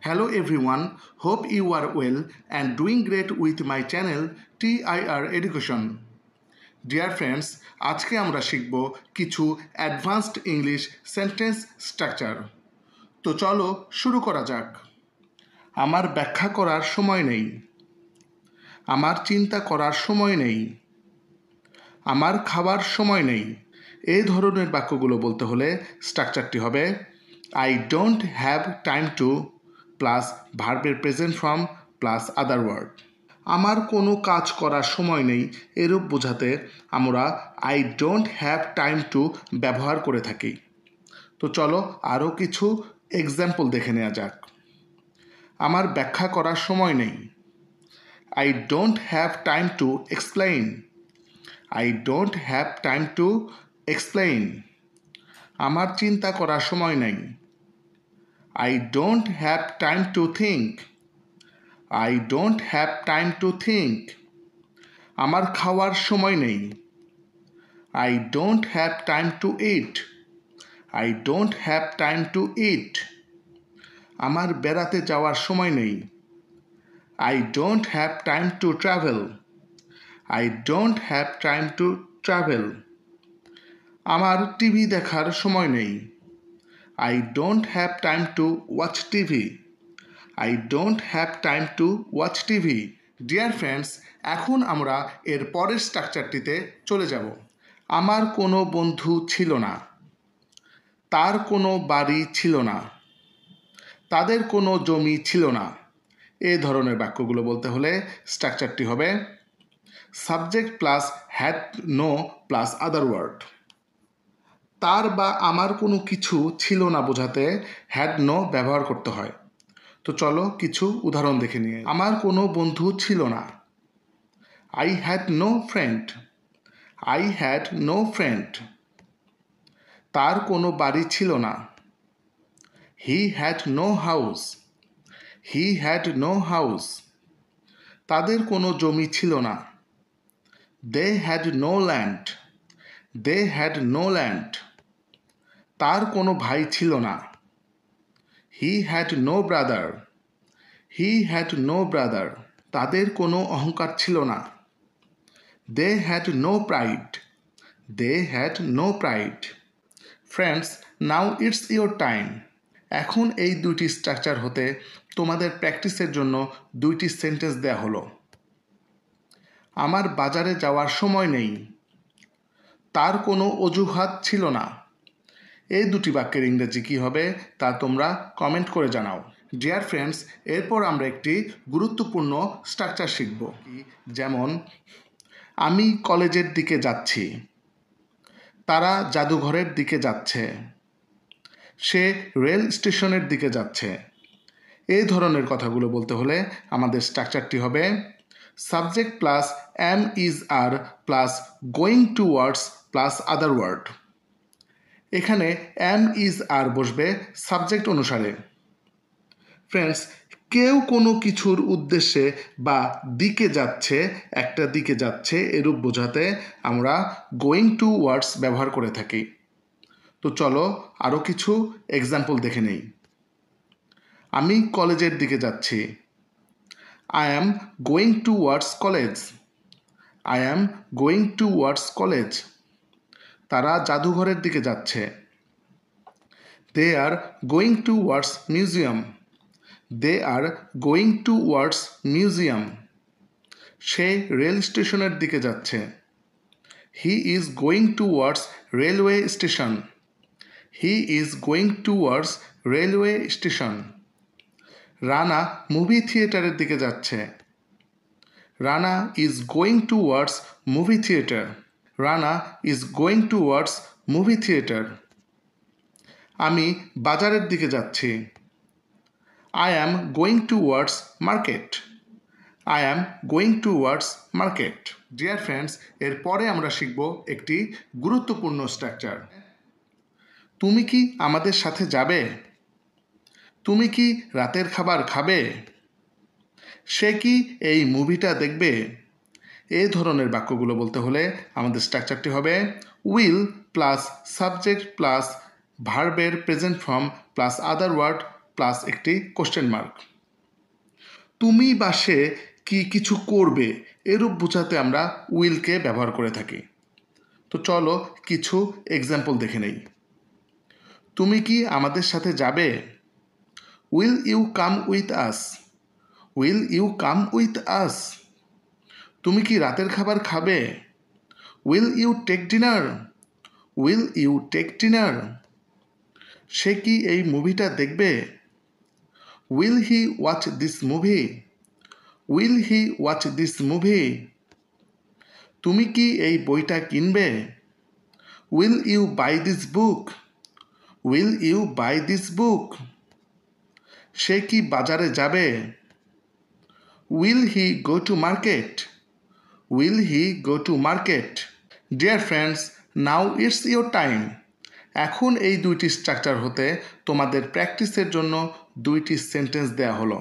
Hello everyone, hope you are well and doing great with my channel TIR Education. Dear friends, আজকে আমরা শিখব কিছু advanced English sentence structure. তো চলো শুরু করা যাক। আমার ব্যাখ্যা করার সময় নেই। আমার চিন্তা করার সময় নেই। আমার খাবার সময় নেই। এই ধরনের বাক্যগুলো বলতে হলে স্ট্রাকচারটি হবে I don't have time to plus ভার্বের present form plus other word. আমার কোনো কাজ করার সময় নেই এরূপ বোঝাতে আমরা I don't have time to ব্যবহার করে থাকি। তো চলো আরও কিছু এক্সাম্পল দেখে নেওয়া যাক। আমার ব্যাখ্যা করার সময় নেই। I don't have time to explain. I don't have time to explain. আমার চিন্তা করার সময় নেই। I don't have time to think. I don't have time to think. আমার খাওয়ার সময় নেই। I don't have time to eat. I don't have time to eat. আমার বেড়াতে যাওয়ার সময় নেই। I don't have time to travel. I don't have time to travel. আমার টিভি দেখার সময় নেই। I don't have time to watch TV. I don't have time to watch TV. Dear friends, এখন আমরা এর পরের স্ট্রাকচারটিতে চলে যাব। আমার কোনো বন্ধু ছিল না। তার কোনো বাড়ি ছিল না। তাদের কোনো জমি ছিল না। এই ধরনের বাক্যগুলো বলতে হলে স্ট্রাকচারটি হবে subject plus had no plus other word. তার বা আমার কোনো কিছু ছিল না বোঝাতে হ্যাড নো ব্যবহার করতে হয়। তো চলো কিছু উদাহরণ দেখে নিয়ে। আমার কোনো বন্ধু ছিল না। I had no friend. I had no friend. তার কোনো বাড়ি ছিল না। He had no house. He had no house. তাদের কোনো জমি ছিল না। They had no land. They had no land. তার কোনো ভাই ছিল না। He had no brother. He had no brother. তাদের কোনো অহংকার ছিল না। They had no pride. They had no pride. Friends, now it's your time. এখন এই দুইটি স্ট্রাকচার হতে তোমাদের প্র্যাকটিসের জন্য দুইটি সেন্টেন্স দেয়া হলো। আমার বাজারে যাওয়ার সময় নেই। তার কোনো অজুহাত ছিল না। এই দুটি বাক্যের ইংরেজি কী হবে তা তোমরা কমেন্ট করে জানাও। ডিয়ার ফ্রেন্ডস, এরপর আমরা একটি গুরুত্বপূর্ণ স্ট্রাকচার শিখব। যেমন আমি কলেজের দিকে যাচ্ছি। তারা জাদুঘরের দিকে যাচ্ছে। সে রেল স্টেশনের দিকে যাচ্ছে। এই ধরনের কথাগুলো বলতে হলে আমাদের স্ট্রাকচারটি হবে subject plus am is are plus going towards plus other word. এখানে এম ইজ আর বসবে সাবজেক্ট অনুসারে। ফ্রেন্ডস, কেউ কোনো কিছুর উদ্দেশ্যে বা দিকে যাচ্ছে, একটা দিকে যাচ্ছে এরূপ বোঝাতে আমরা গোয়িং টু ওয়ার্ডস ব্যবহার করে থাকি। তো চলো আরও কিছু এক্সাম্পল দেখে নেই। আমি কলেজের দিকে যাচ্ছি। I am going towards college. I am going towards college. তারা জাদুঘরের দিকে যাচ্ছে। They are going towards museum. They are going towards museum. সে রেল স্টেশনের দিকে যাচ্ছে। He is going towards railway station. He is going towards railway station. Rana movie থিয়েটারের দিকে যাচ্ছে। Rana is going towards movie theatre. Rana is going towards movie theatre. আমি বাজারের দিকে যাচ্ছি। I am going towards market. I am going towards market. Dear friends, এরপরে আমরা শিখব একটি গুরুত্বপূর্ণ স্ট্রাকচার। তুমি কি আমাদের সাথে যাবে? তুমি কি রাতের খাবার খাবে? সে কি এই মুভিটা দেখবে? এই ধরনের বাক্যগুলো বলতে হলে আমাদের স্ট্রাকচারটি হবে উইল প্লাস সাবজেক্ট প্লাস ভার্বের present form plus other word plus একটি কোশ্চেন মার্ক। তুমি বা সে কি কিছু করবে এরূপ বোঝাতে আমরা উইলকে ব্যবহার করে থাকি। তো চলো কিছু এক্সাম্পল দেখে নেই। তুমি কি আমাদের সাথে যাবে? Will you come with us? Will you come with us? তুমি কি রাতের খাবার খাবে? Will you take dinner? Will you take dinner? সে কি এই মুভিটা দেখবে? Will he watch this movie? Will he watch this movie? তুমি কি এই বইটা কিনবে? Will you buy this book? Will you buy this book? সে কি বাজারে যাবে? Will he go to market? Will he go to market? Dear friends, now it's your time. এখন এই দুইটি স্ট্রাকচার হতে তোমাদের প্র্যাকটিসের জন্য দুইটি সেন্টেন্স দেয়া হলো।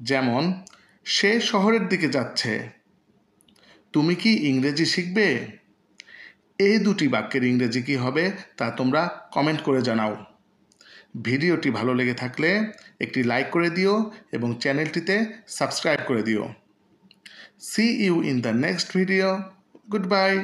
যেমন, সে শহরের দিকে যাচ্ছে। তুমি কি ইংরেজি শিখবে? এই দুটি বাক্যের ইংরেজি কী হবে তা তোমরা কমেন্ট করে জানাও। ভিডিওটি ভালো লেগে থাকলে একটি লাইক করে দিও এবং চ্যানেলটিতে সাবস্ক্রাইব করে দিও। See you in the next video. Goodbye.